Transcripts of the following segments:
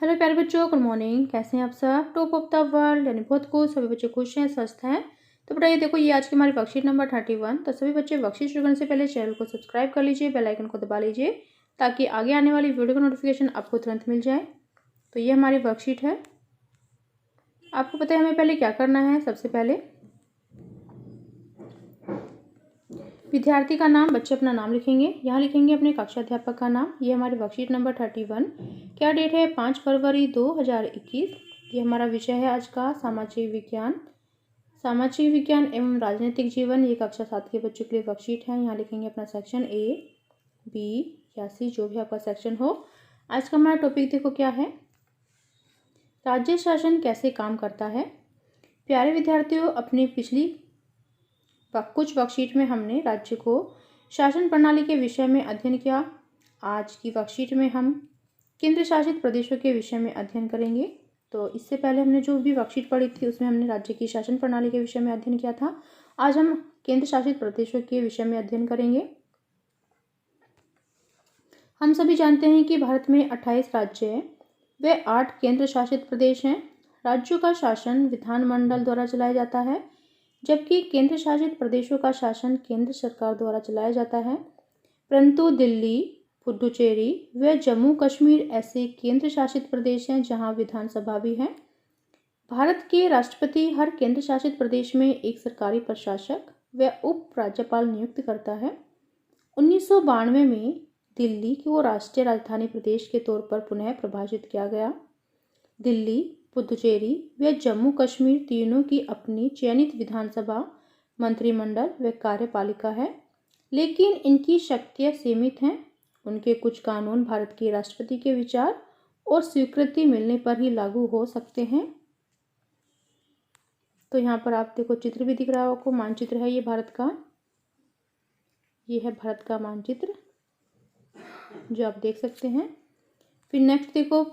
Hello प्यारे बच्चों, good morning. कैसे हैं आप सब? टॉप ऑफ द वर्ल्ड यानी बहुत खुश, सभी बच्चे खुश हैं, स्वस्थ हैं। तो बेटा ये देखो, ये आज की हमारी वर्कशीट नंबर 31। तो सभी बच्चे वर्कशीट शुरू करने से पहले चैनल को सब्सक्राइब कर लीजिए, बेल आइकन को दबा लीजिए ताकि आगे आने वाली वीडियो का नोटिफिकेशन आपको तुरंत मिल जाए। तो ये हमारी वर्कशीट है। आपको पता है हमें पहले क्या करना है। सबसे पहले विद्यार्थी का नाम, बच्चे अपना नाम लिखेंगे। यहाँ लिखेंगे अपने कक्षा अध्यापक का नाम। ये हमारी वर्कशीट नंबर 31। क्या डेट है? 5 फरवरी 2021। ये हमारा विषय है आज का सामाजिक विज्ञान। सामाजिक विज्ञान एवं राजनीतिक जीवन, ये कक्षा 7 के बच्चों के लिए वर्कशीट है। यहाँ लिखेंगे अपना सेक्शन ए, बी या सी, जो भी आपका सेक्शन हो। आज का हमारा टॉपिक देखो क्या है, राज्य शासन कैसे काम करता है। प्यारे विद्यार्थियों, अपनी पिछली कुछ वर्कशीट में हमने राज्य को शासन प्रणाली के विषय में अध्ययन किया। आज की वर्कशीट में हम केंद्र शासित प्रदेशों के विषय में अध्ययन करेंगे। तो इससे पहले हमने जो भी वर्कशीट पढ़ी थी उसमें हमने राज्य की शासन प्रणाली के विषय में अध्ययन किया था। आज हम केंद्र शासित प्रदेशों के विषय में अध्ययन करेंगे। हम सभी जानते हैं कि भारत में 28 राज्य हैं, वे 8 केंद्र शासित प्रदेश हैं। राज्यों का शासन विधानमंडल द्वारा चलाया जाता है, जबकि केंद्र शासित प्रदेशों का शासन केंद्र सरकार द्वारा चलाया जाता है। परंतु दिल्ली, पुडुचेरी व जम्मू कश्मीर ऐसे केंद्र शासित प्रदेश हैं जहां विधानसभा भी है। भारत के राष्ट्रपति हर केंद्र शासित प्रदेश में एक सरकारी प्रशासक व उप राज्यपाल नियुक्त करता है। 1992 में दिल्ली को राष्ट्रीय राजधानी प्रदेश के तौर पर पुनः परिभाषित किया गया। दिल्ली, पुडुचेरी व जम्मू कश्मीर तीनों की अपनी चयनित विधानसभा, मंत्रिमंडल व कार्यपालिका है, लेकिन इनकी शक्तियां सीमित हैं। उनके कुछ कानून भारत के राष्ट्रपति के विचार और स्वीकृति मिलने पर ही लागू हो सकते हैं। तो यहाँ पर आप देखो, चित्र भी दिख रहा है आपको, मानचित्र है ये भारत का। ये है भारत का मानचित्र जो आप देख सकते हैं। फिर नेक्स्ट देखो,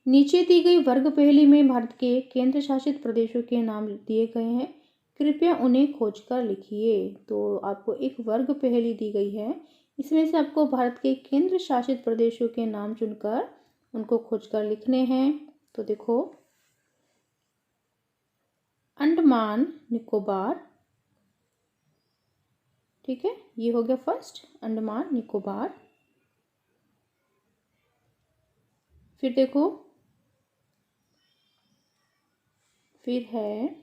नीचे दी गई वर्ग पहेली में भारत के केंद्र शासित प्रदेशों के नाम दिए गए हैं, कृपया उन्हें खोजकर लिखिए। तो आपको एक वर्ग पहेली दी गई है, इसमें से आपको भारत के केंद्र शासित प्रदेशों के नाम चुनकर उनको खोजकर लिखने हैं। तो देखो, अंडमान निकोबार, ठीक है, ये हो गया फर्स्ट, अंडमान निकोबार। फिर देखो, फिर है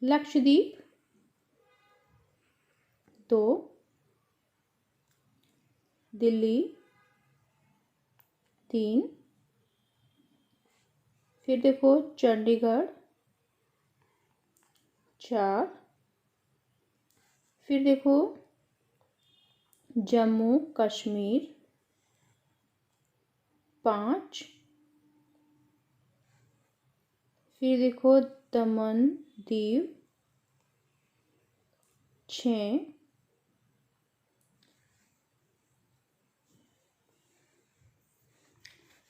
लक्षद्वीप 2, दिल्ली 3, फिर देखो चंडीगढ़ 4, फिर देखो जम्मू कश्मीर 5, फिर देखो दमन दीव 6,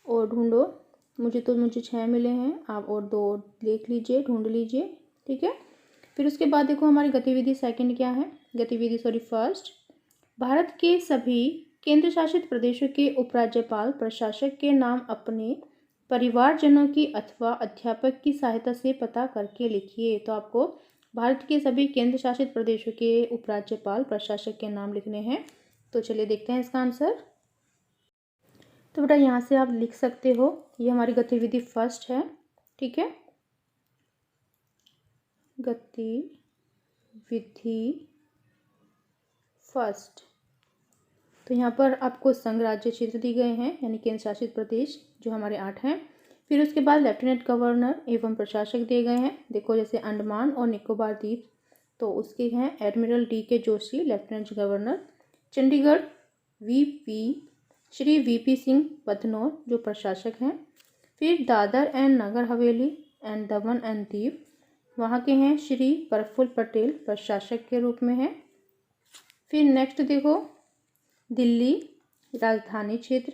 और ढूंढो, मुझे 6 मिले हैं, आप और 2 देख लीजिए, ढूंढ लीजिए, ठीक है। फिर उसके बाद देखो हमारी गतिविधि सेकंड क्या है, फर्स्ट, भारत के सभी केंद्र शासित प्रदेशों के उपराज्यपाल प्रशासक के नाम अपने परिवारजनों की अथवा अध्यापक की सहायता से पता करके लिखिए। तो आपको भारत के सभी केंद्र शासित प्रदेशों के उपराज्यपाल प्रशासक के नाम लिखने हैं। तो चलिए देखते हैं इसका आंसर। तो बेटा यहाँ से आप लिख सकते हो, ये हमारी गतिविधि फर्स्ट है, ठीक है, गतिविधि फर्स्ट। तो यहाँ पर आपको संघ राज्य क्षेत्र दिए गए हैं, यानी केंद्र शासित प्रदेश जो हमारे 8 हैं। फिर उसके बाद लेफ्टिनेंट गवर्नर एवं प्रशासक दिए गए हैं। देखो जैसे अंडमान और निकोबार द्वीप, तो उसके हैं admiral DK Joshi, lieutenant governor. Chandigarh Shri VP Singh Badnore जो प्रशासक हैं। फिर Dadar and Nagar Haveli and Daman and Diu, वहाँ के हैं श्री प्रफुल्ल पटेल, प्रशासक के रूप में हैं। फिर नेक्स्ट देखो, दिल्ली राजधानी क्षेत्र,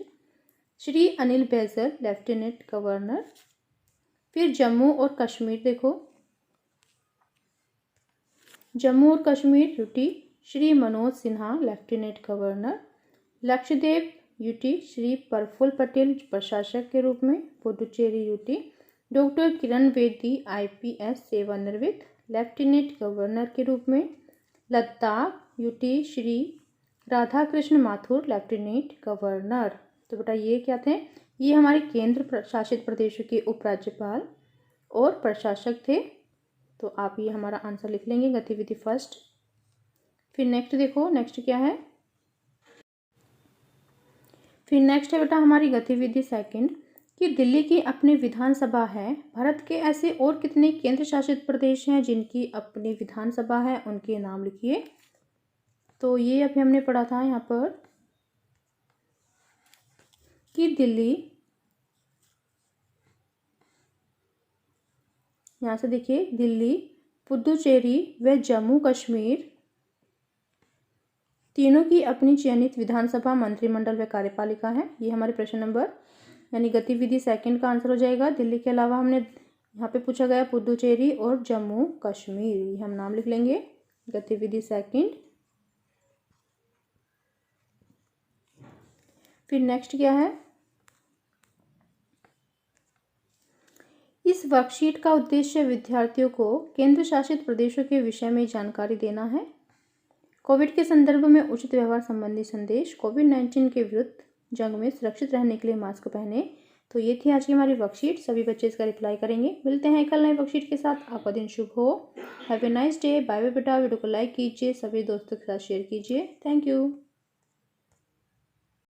श्री अनिल बैजल, लेफ्टिनेंट गवर्नर। फिर जम्मू और कश्मीर देखो, जम्मू और Kashmir Shri Manoj Sinha lieutenant governor, Lakshadweep UT Shri Praful Patel प्रशासक के रूप में, Puducherry UT doctor Kiran Bedi IPS सेवानिवृत्त लेफ्टिनेंट गवर्नर के रूप में, Ladakh UT Shri Radhakrishna Mathur lieutenant governor. तो बेटा ये क्या थे, ये हमारे केंद्र शासित प्रदेशों के उपराज्यपाल और प्रशासक थे। तो आप ये हमारा आंसर लिख लेंगे, गतिविधि फर्स्ट। फिर नेक्स्ट देखो, नेक्स्ट क्या है, फिर नेक्स्ट है बेटा हमारी गतिविधि सेकंड कि दिल्ली की अपनी विधानसभा है। भारत के ऐसे और कितने केंद्र शासित प्रदेश हैं जिनकी अपनी विधानसभा है, उनके नाम लिखिए। तो ये अभी हमने पढ़ा था यहाँ पर कि दिल्ली, यहाँ से देखिए दिल्ली, पुडुचेरी व जम्मू कश्मीर तीनों की अपनी चयनित विधानसभा, मंत्रिमंडल व कार्यपालिका है। ये हमारे प्रश्न नंबर यानी गतिविधि सेकंड का आंसर हो जाएगा। दिल्ली के अलावा हमने यहाँ पे पूछा गया पुडुचेरी और जम्मू कश्मीर, ये हम नाम लिख लेंगे, गतिविधि सेकंड। फिर नेक्स्ट क्या है, इस वर्कशीट का उद्देश्य विद्यार्थियों को केंद्र शासित प्रदेशों के विषय में जानकारी देना है। कोविड के संदर्भ में उचित व्यवहार संबंधी संदेश, कोविड-19 के विरुद्ध जंग में सुरक्षित रहने के लिए मास्क पहने। तो ये थी आज की हमारी वर्कशीट, सभी बच्चे इसका रिप्लाई करेंगे। मिलते हैं कल नए वर्कशीट के साथ, आपका दिन शुभ हो। Have a nice day, bye bye बेटा। वीडियो को लाइक कीजिए, सभी दोस्तों के साथ शेयर कीजिए। Thank you.